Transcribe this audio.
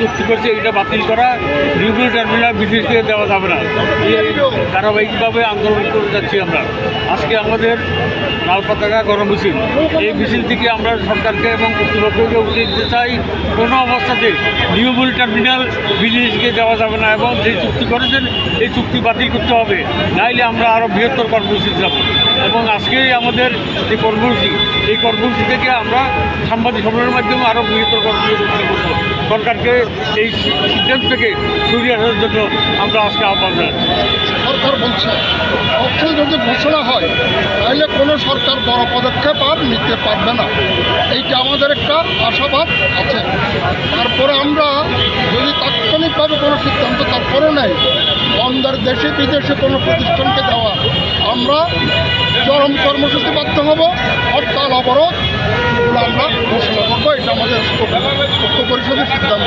চুক্তি করছে এটা বাতিল করা, নিউক্লিয়ার টার্মিনাল বিদেশকে দেওয়া যাবে না। এই ধারাবাহিকভাবে আন্দোলন করে যাচ্ছি আমরা। আজকে আমাদের লাল পতাকা গণ মিছিল, এই মিছিল থেকে আমরা সরকারকে এবং কর্তৃপক্ষকে উঠিয়ে দিতে চাই, কোনো অবস্থাতে নিউক্লিয়ার টার্মিনাল বিদেশকে দেওয়া যাবে না এবং যে চুক্তি করেছেন এই চুক্তি বাতিল করতে হবে, নাইলে আমরা আরও বৃহত্তর কর্মসূচি যাব। এবং আজকেই আমাদের যে কর্মসূচি, এই কর্মসূচি থেকে আমরা সাংবাদিক সম্মেলনের মাধ্যমে আরও বৃহত্তর কর্মসূচি করব। সরকারকে এই সিদ্ধান্ত থেকে সরিয়ে আসার জন্য আমরা আজকে আহ্বান জানাচ্ছি। সরকার বলছে অবশ্যই যদি ঘোষণা হয় তাহলে কোনো সরকার বড় পদক্ষেপ আর নিতে পারবে না, এইটা আমাদের একটা আশাবাদ আছে। তারপরে আমরা যদি তাৎক্ষণিকভাবে কোনো সিদ্ধান্ত তারপরেও নেই, বন্দর দেশে বিদেশে কোনো প্রতিষ্ঠানকে দেওয়া, আমরা চরম কর্মসূচিবদ্ধ হব, হরতাল অবরোধ এগুলো আমরা ঘোষণা করবো। এটা আমাদের পরিষদের সিদ্ধান্ত।